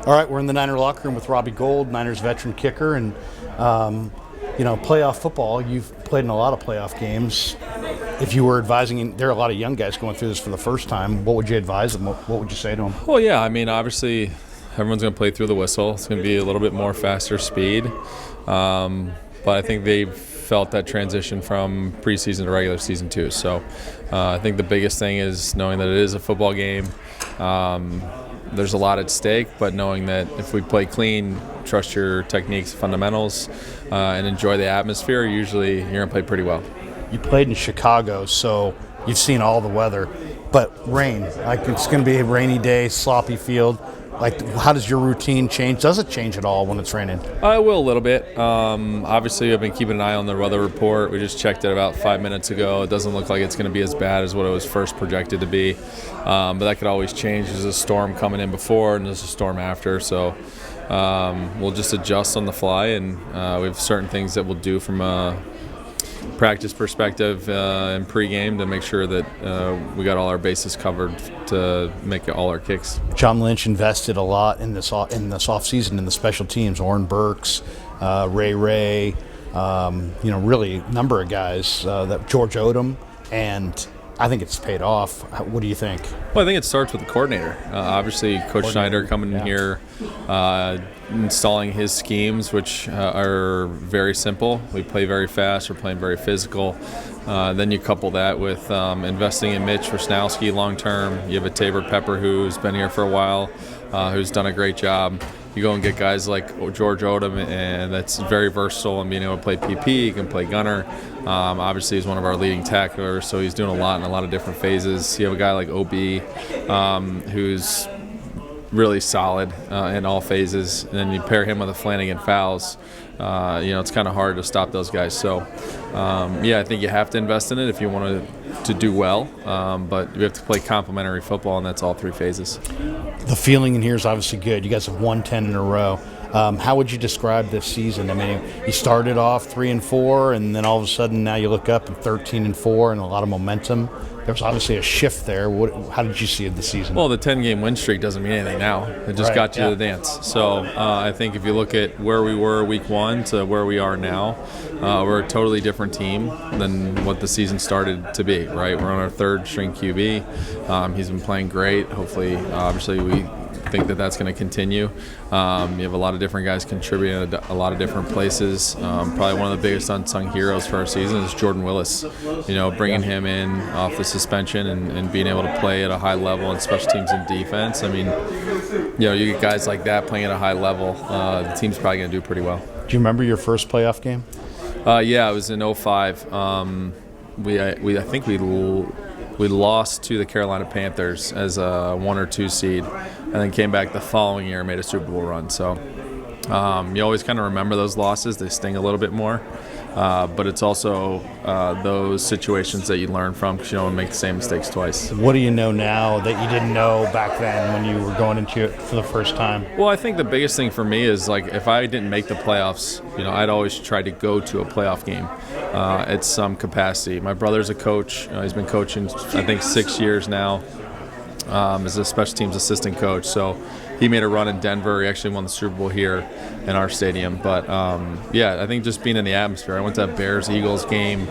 All right, we're in the Niner locker room with Robbie Gould, Niners veteran kicker, and playoff football. You've played in a lot of playoff games. If you were advising, there are a lot of young guys going through this for the first time. What would you advise them? What would you say to them? Well, yeah, I mean, obviously, everyone's going to play through the whistle. It's going to be a little bit more faster speed, but I think they've felt that transition from preseason to regular season too. So I think the biggest thing is knowing that it is a football game. There's a lot at stake, but knowing that if we play clean, trust your techniques, fundamentals, and enjoy the atmosphere, usually you're going to play pretty well. You played in Chicago, so you've seen all the weather, but rain, like it's going to be a rainy day, sloppy field. Like, how does your routine change? Does it change at all when it's raining? I will a little bit. Obviously, I've been keeping an eye on the weather report. We just checked it about 5 minutes ago. It doesn't look like it's going to be as bad as what it was first projected to be. But that could always change. There's a storm coming in before and there's a storm after. So we'll just adjust on the fly. And we have certain things that we'll do from a practice perspective and pregame to make sure that we got all our bases covered to make all our kicks. John Lynch invested a lot in this offseason in the special teams. Orrin Burks, Ray, really a number of guys. That George Odom, and I think it's paid off. What do you think? Well, I think it starts with the coordinator. Obviously, Coach Schneider coming in here, installing his schemes, which are very simple. We play very fast. We're playing very physical. Then you couple that with investing in Mitch Wisnowski long term. You have a Tabor Pepper who's been here for a while, who's done a great job. You go and get guys like George Odom, and that's very versatile and being able to play PP. He can play gunner. Obviously, he's one of our leading tacklers, so he's doing a lot in a lot of different phases. You have a guy like OB, who's really solid in all phases, and then you pair him with a Flanagan Fowles. It's kind of hard to stop those guys. So, I think you have to invest in it if you want to do well, but you have to play complementary football, and that's all three phases. The feeling in here is obviously good. You guys have won 10 in a row. How would you describe this season? I mean, you started off 3-4, and then all of a sudden now you look up and 13-4, and a lot of momentum. There's obviously a shift there. How did you see it this season? Well, the 10-game win streak doesn't mean anything now. It just got you to the dance. So I think if you look at where we were week one to where we are now, we're a totally different team than what the season started to be, right? We're on our third string QB. He's been playing great. Hopefully, obviously, we think that that's going to continue. You have a lot of different guys contributing at a lot of different places. Probably one of the biggest unsung heroes for our season is Jordan Willis. Bringing him in off the suspension and being able to play at a high level in special teams and defense. I mean, you get guys like that playing at a high level, the team's probably going to do pretty well. Do you remember your first playoff game? Yeah, it was in 2005. I think we lost to the Carolina Panthers as a 1 or 2 seed, and then came back the following year and made a Super Bowl run. So you always kind of remember those losses. They sting a little bit more. But it's also those situations that you learn from because you don't make the same mistakes twice. What do you know now that you didn't know back then when you were going into it for the first time? Well, I think the biggest thing for me is, like, if I didn't make the playoffs, I'd always try to go to a playoff game at some capacity. My brother's a coach. He's been coaching, I think, 6 years now as a special teams assistant coach. So he made a run in Denver. He actually won the Super Bowl here in our stadium. But, I think just being in the atmosphere. I went to a Bears-Eagles game,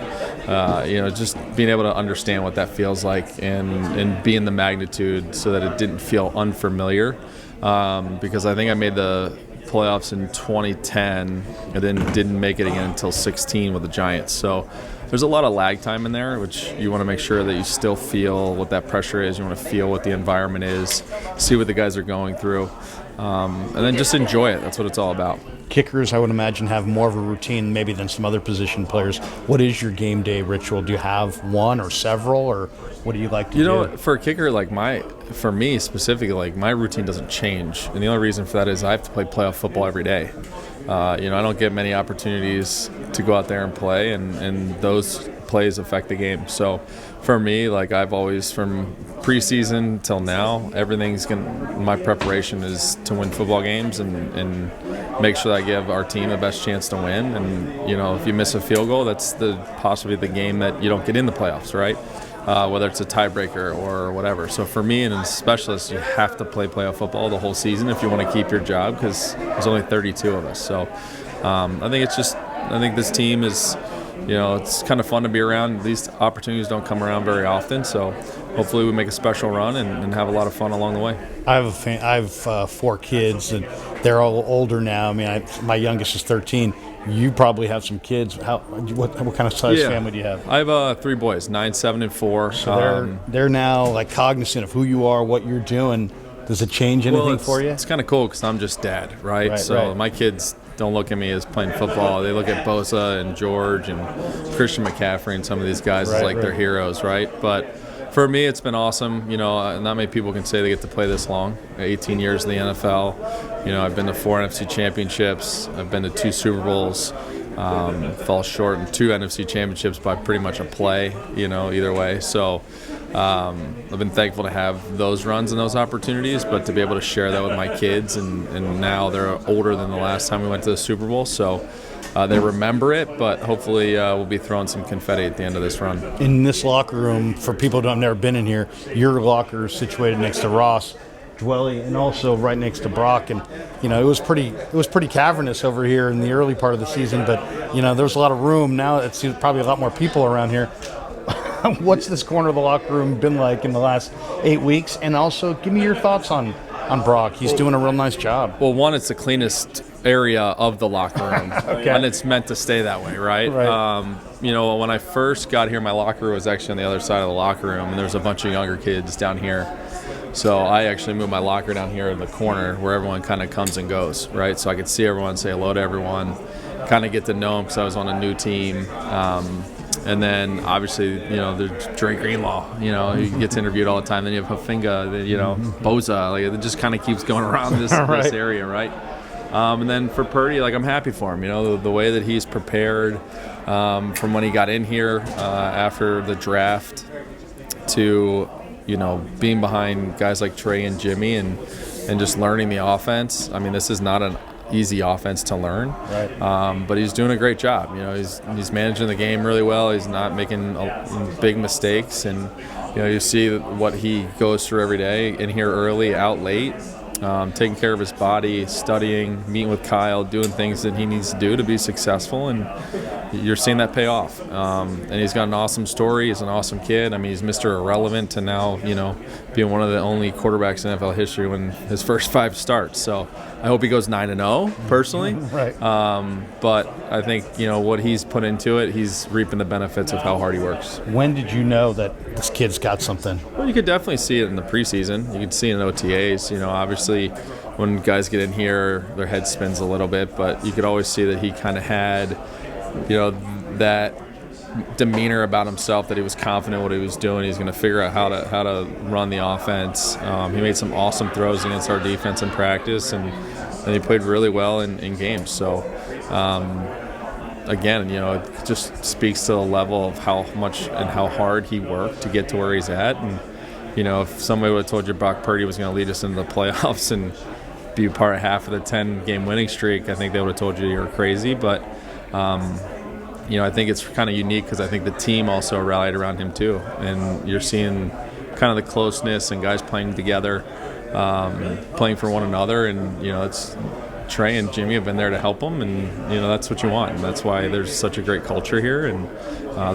just being able to understand what that feels like and be in the magnitude so that it didn't feel unfamiliar. Because I think I made the playoffs in 2010 and then didn't make it again until 16 with the Giants. So there's a lot of lag time in there, which you want to make sure that you still feel what that pressure is. You want to feel what the environment is, see what the guys are going through, and then just enjoy it. That's what it's all about. Kickers, I would imagine, have more of a routine maybe than some other position players. What is your game day ritual? Do you have one or several, or what do you like to do? For a kicker, for me specifically, my routine doesn't change. And the only reason for that is I have to play playoff football every day. I don't get many opportunities to go out there and play, and those plays affect the game. So for me, I've always, from preseason till now, my preparation is to win football games and make sure that I give our team the best chance to win. And if you miss a field goal, that's possibly the game that you don't get in the playoffs, right? whether it's a tiebreaker or whatever. So for me and as a specialist, you have to play playoff football the whole season if you want to keep your job, because there's only 32 of us. So I think this team is, it's kind of fun to be around. These opportunities don't come around very often, so hopefully we make a special run and have a lot of fun along the way. I have 4 kids, and they're all older now. I mean, my youngest is 13. You probably have some kids. What kind of size family do you have? I have 3 boys, 9, 7, and 4. So they're now like cognizant of who you are, what you're doing. Does it change anything for you? It's kind of cool because I'm just dad, right? So my kids don't look at me as playing football. They look at Bosa and George and Christian McCaffrey and some of these guys as like their heroes, right? But for me, it's been awesome. Not many people can say they get to play this long. 18 years in the NFL. I've been to 4 NFC championships. I've been to 2 Super Bowls. Fell short in 2 NFC championships by pretty much a play, either way. So I've been thankful to have those runs and those opportunities, but to be able to share that with my kids, and now they're older than the last time we went to the Super Bowl. So they remember it, but hopefully we'll be throwing some confetti at the end of this run. In this locker room, for people who have never been in here, your locker is situated next to Ross, Dwelly, and also right next to Brock. And it was pretty cavernous over here in the early part of the season, but there was a lot of room. Now it's probably a lot more people around here. What's this corner of the locker room been like in the last 8 weeks? And also, give me your thoughts on Brock. He's doing a real nice job. Well, one, it's the cleanest area of the locker room, and it's meant to stay that way, right? When I first got here, my locker room was actually on the other side of the locker room, and there's a bunch of younger kids down here. So I actually moved my locker down here in the corner where everyone kind of comes and goes, right? So I could see everyone, say hello to everyone, kind of get to know them because I was on a new team. And then, obviously, there's Dre Greenlaw, he gets interviewed all the time. Then you have Hufanga, Bosa. Like, it just kind of keeps going around this area, right? And then for Purdy, I'm happy for him. The way that he's prepared from when he got in here after the draft to, being behind guys like Trey and Jimmy and just learning the offense. I mean, this is not an easy offense to learn, but he's doing a great job. He's managing the game really well. He's not making big mistakes, and you see what he goes through every day. In here early, out late, taking care of his body, studying, meeting with Kyle, doing things that he needs to do to be successful, and you're seeing that pay off. And he's got an awesome story. He's an awesome kid. I mean, he's Mr. Irrelevant to now, being one of the only quarterbacks in NFL history when his first 5 starts. So I hope he goes 9-0 personally. But I think, what he's put into it, he's reaping the benefits of how hard he works. When did you know that this kid's got something? Well, you could definitely see it in the preseason. You could see it in OTAs. Obviously when guys get in here, their head spins a little bit, but you could always see that he kind of had, that demeanor about himself, that he was confident what he was doing. He's going to figure out how to run the offense. He made some awesome throws against our defense in practice, and he played really well in games. So again, it just speaks to the level of how much and how hard he worked to get to where he's at. And if somebody would have told you Brock Purdy was going to lead us into the playoffs and be part of half of the 10-game winning streak, I think they would have told you were crazy. But I think it's kind of unique because I think the team also rallied around him too, and you're seeing kind of the closeness and guys playing together, playing for one another, and it's Trey and Jimmy have been there to help him, and that's what you want, and that's why there's such a great culture here, and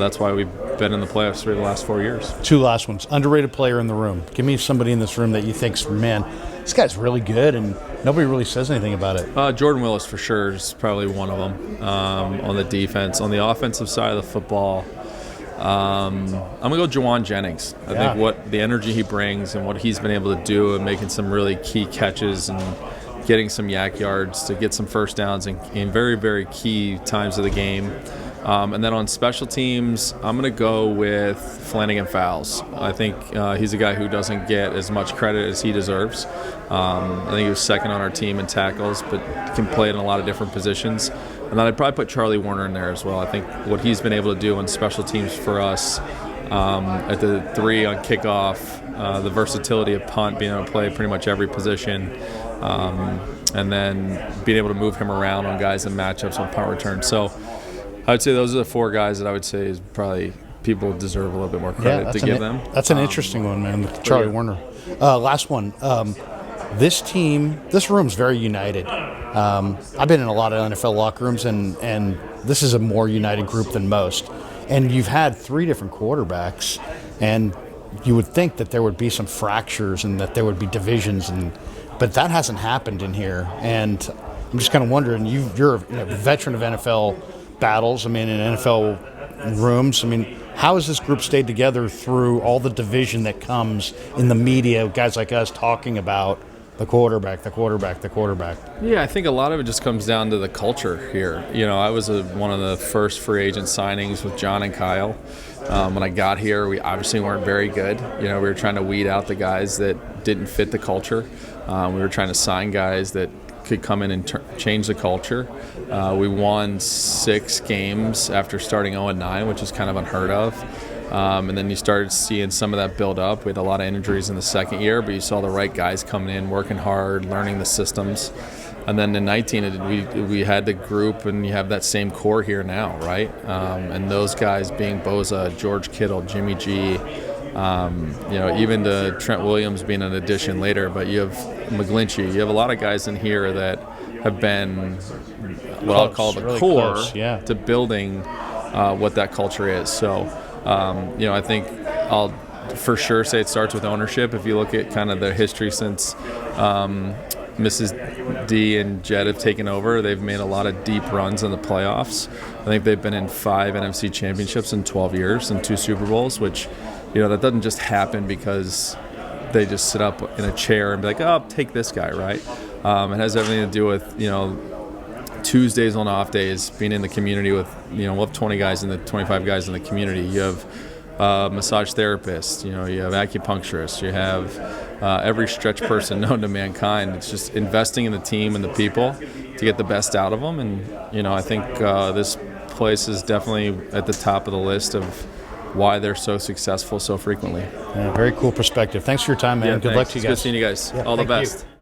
that's why we've been in the playoffs for the last 4 years. 2 last ones. Underrated player in the room. Give me somebody in this room that you think's, man, this guy's really good, and nobody really says anything about it. Jordan Willis for sure is probably one of them on the defense. On the offensive side of the football, I'm going to go Juwan Jennings. I think what the energy he brings and what he's been able to do and making some really key catches and getting some yak yards to get some first downs in very, very key times of the game. And then on special teams, I'm going to go with Flanagan Fowles. I think he's a guy who doesn't get as much credit as he deserves. I think he was second on our team in tackles, but can play in a lot of different positions. And then I'd probably put Charlie Warner in there as well. I think what he's been able to do on special teams for us at the 3 on kickoff, the versatility of punt, being able to play pretty much every position, and then being able to move him around on guys in matchups on punt return. So I would say those are the 4 guys that I would say is probably people deserve a little bit more credit to give them. That's an interesting one, man, with Charlie Warner. Last one. This room's very united. I've been in a lot of NFL locker rooms, and this is a more united group than most. And you've had 3 different quarterbacks, and you would think that there would be some fractures and that there would be divisions, but that hasn't happened in here. And I'm just kind of wondering, you're a veteran of NFL battles, in NFL rooms. How has this group stayed together through all the division that comes in the media, guys like us talking about the quarterback? Yeah, I think a lot of it just comes down to the culture here. I was one of the first free agent signings with John and Kyle. When I got here, we obviously weren't very good. We were trying to weed out the guys that didn't fit the culture. We were trying to sign guys that could come in and change the culture. We won 6 games after starting 0-9, which is kind of unheard of. And then you started seeing some of that build up. We had a lot of injuries in the second year, but you saw the right guys coming in, working hard, learning the systems. And then in 19, we had the group, and you have that same core here now, right? And those guys being Boza, George Kittle, Jimmy G, even to Trent Williams being an addition later. But you have McGlinchey. You have a lot of guys in here that have been what I'll call the core to building what that culture is. So, I think I'll for sure say it starts with ownership. If you look at kind of the history since Mrs. D and Jed have taken over, they've made a lot of deep runs in the playoffs. I think they've been in 5 NFC championships in 12 years and 2 Super Bowls, which, that doesn't just happen because they just sit up in a chair and be like, oh, I'll take this guy, right? It has everything to do with, Tuesdays on off days, being in the community with, we'll have 25 guys in the community. You have massage therapists, you have acupuncturists, you have every stretch person known to mankind. It's just investing in the team and the people to get the best out of them. And, I think this place is definitely at the top of the list of why they're so successful so frequently. Yeah, very cool perspective. Thanks for your time, man. Yeah, Good luck to you guys. Good seeing you guys. Yeah, all the best. You.